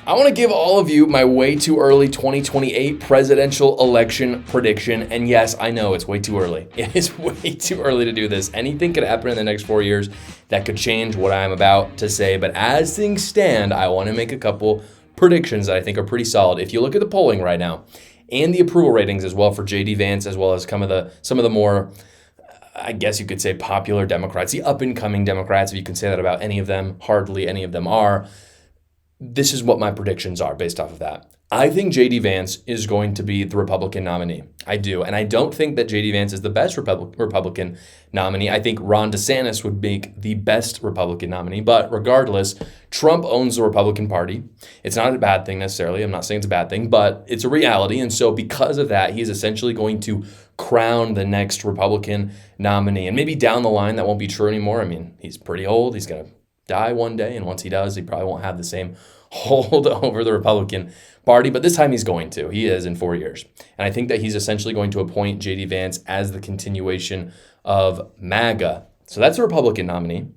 I want to give all of you my way too early 2028 presidential election prediction. And yes, I know it's way too early. It is way too early to do this. Anything could happen in the next 4 years that could change what I'm about to say. But as things stand, I want to make a couple predictions that I think are pretty solid. If you look at the polling right now and the approval ratings as well for J.D. Vance, as well as some of the more, I guess you could say, popular Democrats, the up-and-coming Democrats, if you can say that about any of them, hardly any of them are. This is what my predictions are based off of that. I think J.D. Vance is going to be the Republican nominee. I do. And I don't think that J.D. Vance is the best Republican nominee. I think Ron DeSantis would make the best Republican nominee. But regardless, Trump owns the Republican Party. It's not a bad thing necessarily. I'm not saying it's a bad thing, but it's a reality. And so because of that, he's essentially going to crown the next Republican nominee. And maybe down the line, that won't be true anymore. I mean, he's pretty old. He's going to die one day, and once he does, he probably won't have the same hold over the Republican Party, but this time he's going to. He is in 4 years. And I think that he's essentially going to appoint J.D. Vance as the continuation of MAGA. So that's a Republican nominee.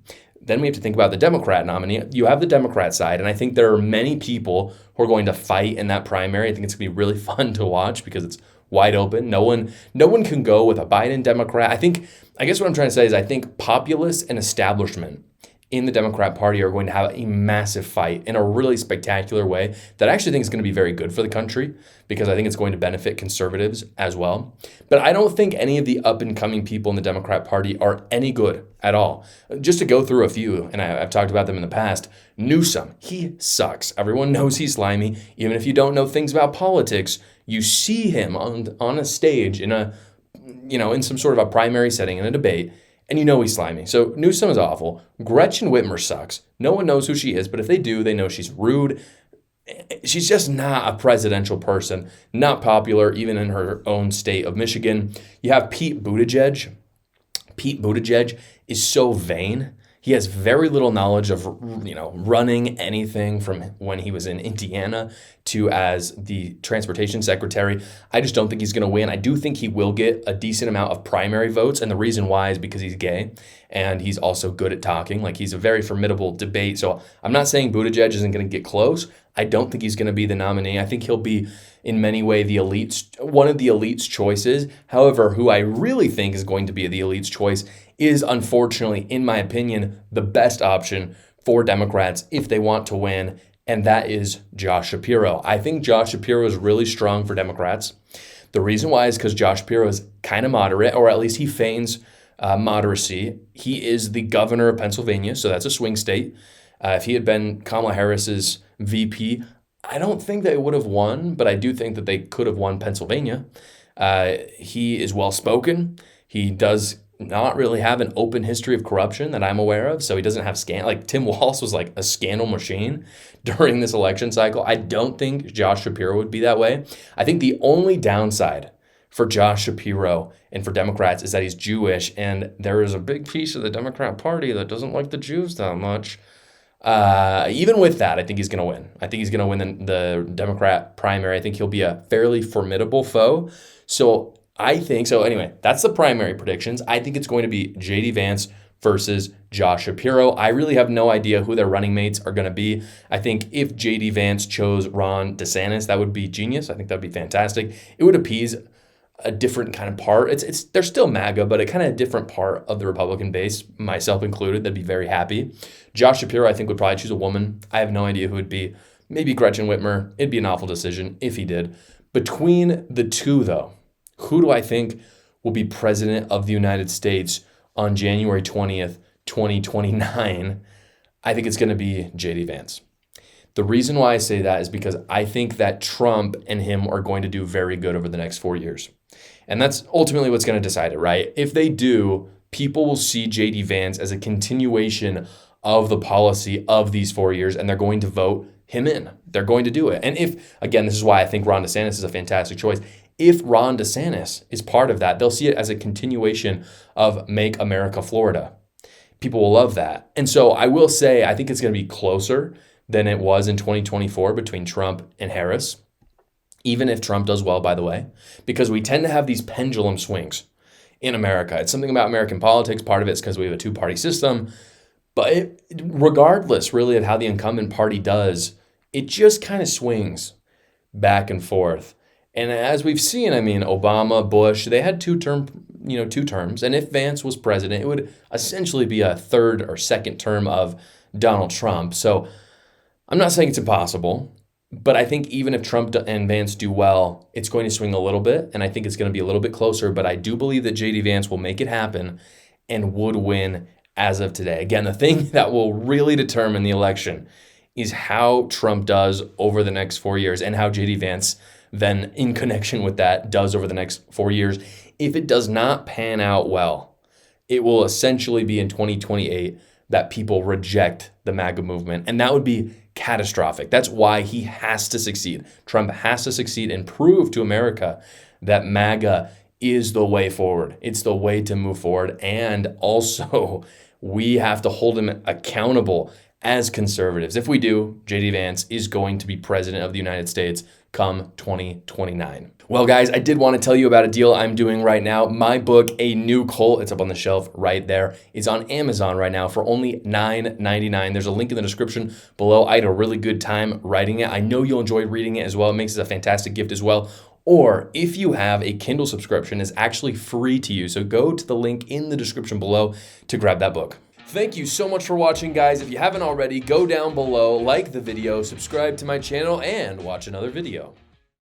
Then we have to think about the Democrat nominee. You have the Democrat side, and I think there are many people who are going to fight in that primary. I think it's going to be really fun to watch because it's wide open. No one can go with a Biden Democrat. I guess what I'm trying to say is I think populists and establishment in the Democrat Party are going to have a massive fight in a really spectacular way that I actually think is going to be very good for the country because I think it's going to benefit conservatives as well. But I don't think any of the up-and-coming people in the Democrat Party are any good at all. Just to go through a few, and I've talked about them in the past, Newsom, he sucks. Everyone knows he's slimy. Even if you don't know things about politics, you see him on a stage in some sort of a primary setting in a debate, and you know he's slimy. So Newsom is awful. Gretchen Whitmer sucks. No one knows who she is, but if they do, they know she's rude. She's just not a presidential person, not popular even in her own state of Michigan. You have Pete Buttigieg. Pete Buttigieg is so vain. He has very little knowledge of, running anything from when he was in Indiana to as the transportation secretary. I just don't think he's going to win. I do think he will get a decent amount of primary votes. And the reason why is because he's gay and he's also good at talking. Like, he's a very formidable debate. So I'm not saying Buttigieg isn't going to get close. I don't think he's going to be the nominee. I think he'll be in many ways one of the elite's choices. However, who I really think is going to be the elite's choice is, unfortunately, in my opinion, the best option for Democrats if they want to win, and that is Josh Shapiro. I think Josh Shapiro is really strong for Democrats. The reason why is because Josh Shapiro is kind of moderate, or at least he feigns moderacy. He is the governor of Pennsylvania, so that's a swing state. If he had been Kamala Harris's VP, I don't think they would have won, but I do think that they could have won Pennsylvania. He is well-spoken. He does not really have an open history of corruption that I'm aware of, so he doesn't have like Tim Walz was like a scandal machine during this election cycle. I don't think Josh Shapiro would be that way. I think the only downside for Josh Shapiro and for Democrats is that he's Jewish, and there is a big piece of the Democrat Party that doesn't like the Jews that much. Even with that, I think he's going to win. I think he's going to win the Democrat primary. I think he'll be a fairly formidable foe. So anyway, that's the primary predictions. I think it's going to be J.D. Vance versus Josh Shapiro. I really have no idea who their running mates are going to be. I think if J.D. Vance chose Ron DeSantis, that would be genius. I think that would be fantastic. It would appease a different kind of part. They're still MAGA, but a kind of different part of the Republican base, myself included, that'd be very happy. Josh Shapiro, I think, would probably choose a woman. I have no idea who it'd be. Maybe Gretchen Whitmer. It'd be an awful decision if he did. Between the two, though, who do I think will be president of the United States on January 20th, 2029? I think it's going to be J.D. Vance. The reason why I say that is because I think that Trump and him are going to do very good over the next 4 years. And that's ultimately what's going to decide it, right? If they do, people will see J.D. Vance as a continuation of the policy of these 4 years, and they're going to vote him in. They're going to do it. And this is why I think Ron DeSantis is a fantastic choice. If Ron DeSantis is part of that, they'll see it as a continuation of Make America Florida. People will love that. And so I will say, I think it's going to be closer than it was in 2024 between Trump and Harris, even if Trump does well, by the way, because we tend to have these pendulum swings in America. It's something about American politics. Part of it's because we have a two-party system. But regardless, really, of how the incumbent party does it just kind of swings back and forth. And as we've seen, I mean, Obama, Bush, they had two terms. And if Vance was president, it would essentially be a third or second term of Donald Trump. So I'm not saying it's impossible, but I think even if Trump and Vance do well, it's going to swing a little bit. And I think it's going to be a little bit closer. But I do believe that JD Vance will make it happen and would win as of today. Again, the thing that will really determine the election is how Trump does over the next 4 years and how JD Vance then in connection with that does over the next 4 years. If it does not pan out well, it will essentially be in 2028 that people reject the MAGA movement. And that would be catastrophic. That's why he has to succeed. Trump has to succeed and prove to America that MAGA is the way forward. It's the way to move forward. And also, we have to hold him accountable as conservatives. If we do, JD Vance is going to be president of the United States come 2029. Well, guys, I did want to tell you about a deal I'm doing right now. My book, A New Cult, it's up on the shelf right there. It's on Amazon right now for only $9.99. There's a link in the description below. I had a really good time writing it. I know you'll enjoy reading it as well. It makes it a fantastic gift as well. Or if you have a Kindle subscription, it's actually free to you. So go to the link in the description below to grab that book. Thank you so much for watching, guys. If you haven't already, go down below, like the video, subscribe to my channel, and watch another video.